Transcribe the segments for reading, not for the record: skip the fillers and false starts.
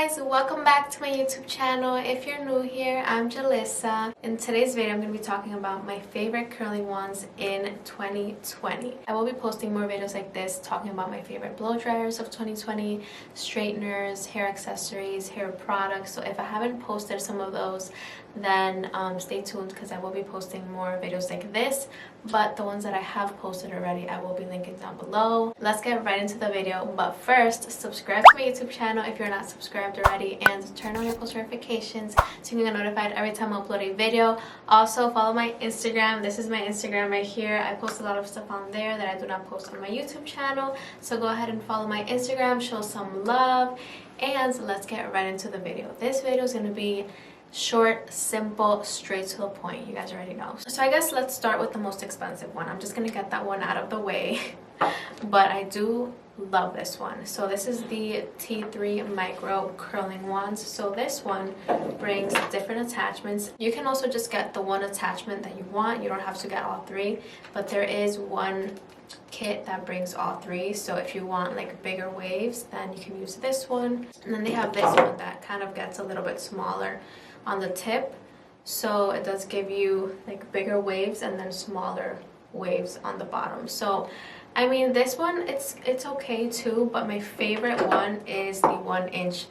guys, welcome back to my YouTube channel. If you're new here, I'm Jalissa. In today's video, I'm going to be talking about my favorite curling wands in 2020. I will be posting more videos like this, talking about my favorite blow dryers of 2020, straighteners, hair accessories, hair products. So if I haven't posted some of those, then stay tuned because I will be posting more videos like this. But the ones that I have posted already, I will be linking down below. Let's get right into the video. But first, subscribe to my YouTube channel if you're not subscribed already, and turn on your post notifications so you can get notified every time I upload a video. Also, follow my Instagram. This is my Instagram right here. I post a lot of stuff on there that I do not post on my YouTube channel. So go ahead and follow my Instagram, show some love, and let's get right into the video. This video is going to be short, simple, straight to the point. You guys already know. So I guess let's start with the most expensive one. I'm just gonna get that one out of the way. But I do love this one. So this is the T3 micro curling wands. So this one brings different attachments. You can also just get the one attachment that you want. You don't have to get all three, but there is one kit that brings all three. So if you want like bigger waves, then you can use this one. And then they have this one that kind of gets a little bit smaller on the tip, so it does give you like bigger waves and then smaller waves on the bottom. So I mean, this one it's okay too, but my favorite one is the 1-inch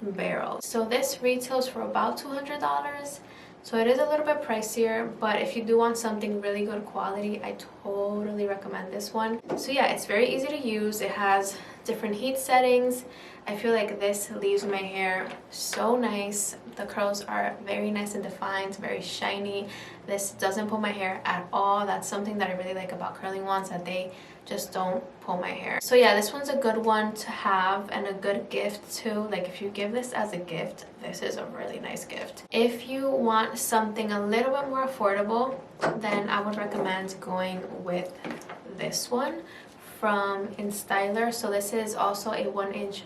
barrel. So this retails for about $200, so it is a little bit pricier, but if you do want something really good quality, I totally recommend this one. So yeah, it's very easy to use. It has different heat settings. I feel like this leaves my hair so nice. The curls are very nice and defined, very shiny. This doesn't pull my hair at all. That's something that I really like about curling wands, that they just don't pull my hair. So yeah, this one's a good one to have and a good gift too. Like if you give this as a gift, this is a really nice gift. If you want something a little bit more affordable, then I would recommend going with this one from InStyler. So this is also a 1-inch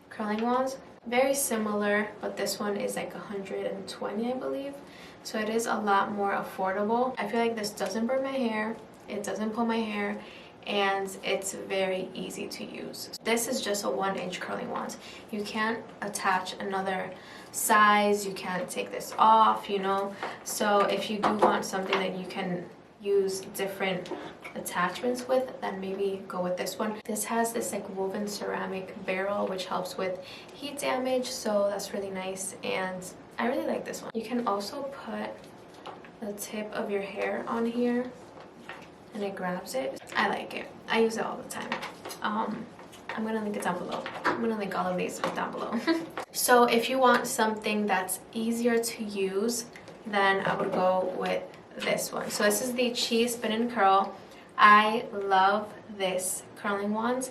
curling wands, very similar, but this one is like 120, I believe. So it is a lot more affordable. I feel like this doesn't burn my hair, it doesn't pull my hair, and it's very easy to use. This is just a 1-inch curling wand. You can't attach another size, you can't take this off, you know. So if you do want something that you can use different attachments with, then maybe go with this one. This has this like woven ceramic barrel which helps with heat damage, so that's really nice, and I really like this one. You can also put the tip of your hair on here and it grabs it. I like it. I use it all the time. I'm gonna link it down below. I'm gonna link all of these down below. So if you want something that's easier to use, then I would go with this one. So this is the Cheese Spin and Curl. I love this curling wand,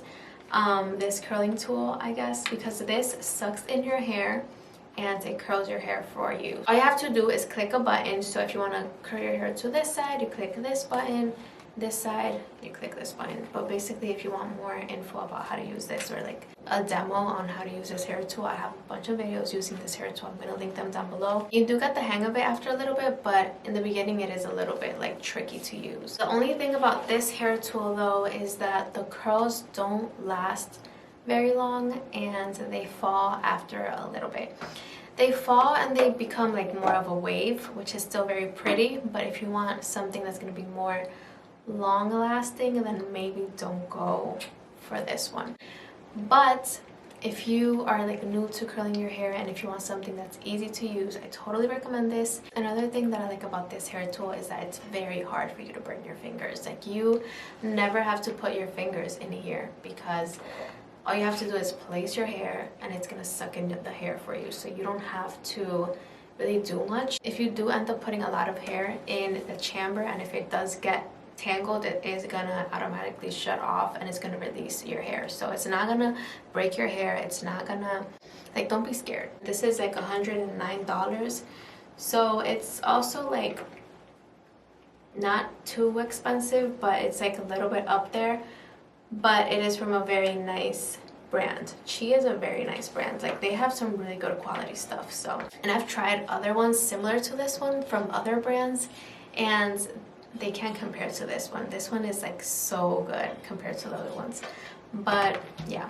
this curling tool, I guess, because this sucks in your hair and it curls your hair for you. All you have to do is click a button. So if you want to curl your hair to this side, you click this button. This side, you click this button. But basically, if you want more info about how to use this, or like a demo on how to use this hair tool, I have a bunch of videos using this hair tool. I'm going to link them down below. You do get the hang of it after a little bit, but in the beginning it is a little bit like tricky to use. The only thing about this hair tool though is that the curls don't last very long and they fall after a little bit. They fall and they become like more of a wave, which is still very pretty, but if you want something that's going to be more long lasting, then maybe don't go for this one. But if you are like new to curling your hair and if you want something that's easy to use, I totally recommend this. Another thing that I like about this hair tool is that it's very hard for you to burn your fingers. Like you never have to put your fingers in here because all you have to do is place your hair and it's gonna suck in the hair for you. So you don't have to really do much. If you do end up putting a lot of hair in the chamber, and if it does get tangled, it is gonna automatically shut off and it's gonna release your hair. So it's not gonna break your hair, it's not gonna, like, don't be scared. This is like $109, so it's also like not too expensive, but it's like a little bit up there. But it is from a very nice brand. Chi is a very nice brand. Like they have some really good quality stuff. So, and I've tried other ones similar to this one from other brands, and they can't compare to this one. This one is like so good compared to the other ones. But yeah,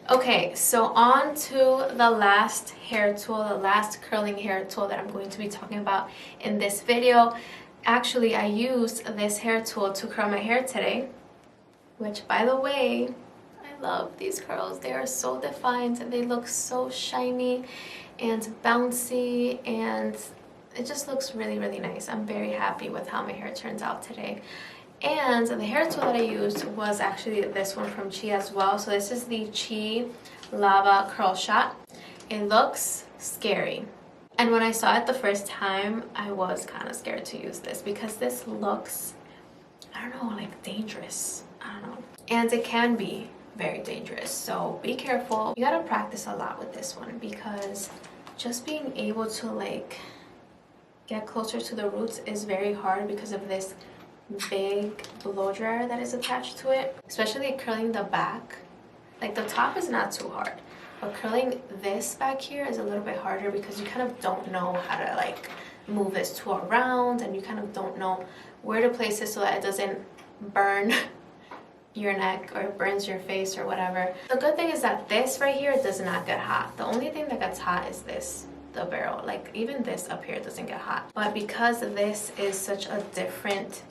Okay, so on to the last hair tool, the last curling hair tool that I'm going to be talking about in this video. Actually, I used this hair tool to curl my hair today, which, by the way, I love these curls. They are so defined and they look so shiny and bouncy, and it just looks really, really nice. I'm very happy with how my hair turns out today. And the hair tool that I used was actually this one from Chi as well. So this is the Chi Lava Curl Shot. It looks scary. And when I saw it the first time, I was kind of scared to use this because this looks, I don't know, like dangerous. I don't know. And it can be very dangerous. So be careful. You gotta practice a lot with this one because just being able to like get closer to the roots is very hard because of this big blow dryer that is attached to it, especially curling the back. Like the top is not too hard, but curling this back here is a little bit harder because you kind of don't know how to like move this tool around, and you kind of don't know where to place it so that it doesn't burn your neck or it burns your face or whatever. The good thing is that this right here does not get hot. The only thing that gets hot is this, the barrel. Like even this up here doesn't get hot, but because this is such a different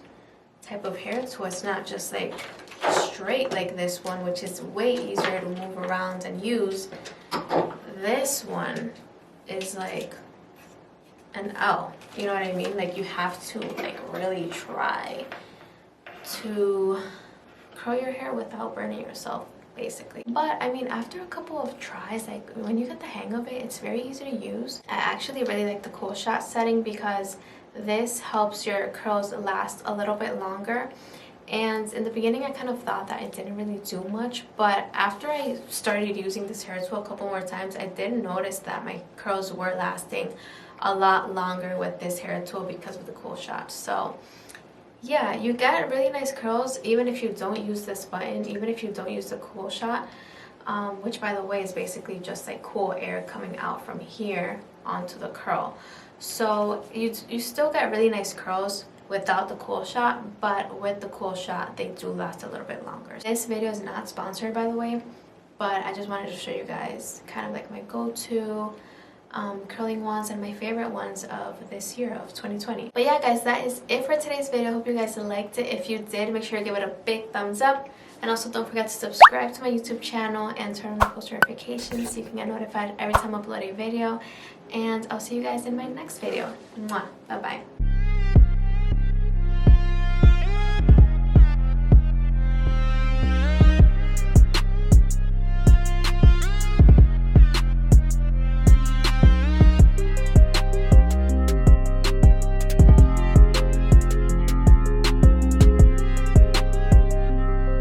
type of hair tool, it's not just like straight like this one, which is way easier to move around and use. This one is like an L, you know what I mean? Like you have to like really try to curl your hair without burning yourself, basically. But I mean, after a couple of tries, like when you get the hang of it, it's very easy to use. I actually really like the cool shot setting because this helps your curls last a little bit longer. And in the beginning, I kind of thought that it didn't really do much, but after I started using this hair tool a couple more times, I did notice that my curls were lasting a lot longer with this hair tool because of the cool shot. So yeah, you get really nice curls even if you don't use this button, even if you don't use the cool shot, which by the way is basically just like cool air coming out from here onto the curl. So you still get really nice curls without the cool shot, but with the cool shot they do last a little bit longer. This video is not sponsored, by the way, but I just wanted to show you guys kind of like my go-to curling wands and my favorite ones of this year of 2020. But yeah guys, that is it for today's video. Hope you guys liked it. If you did, make sure to give it a big thumbs up, and also don't forget to subscribe to my YouTube channel and turn on the post notifications so you can get notified every time I upload a video. And I'll see you guys in my next video. Mwah. Bye bye.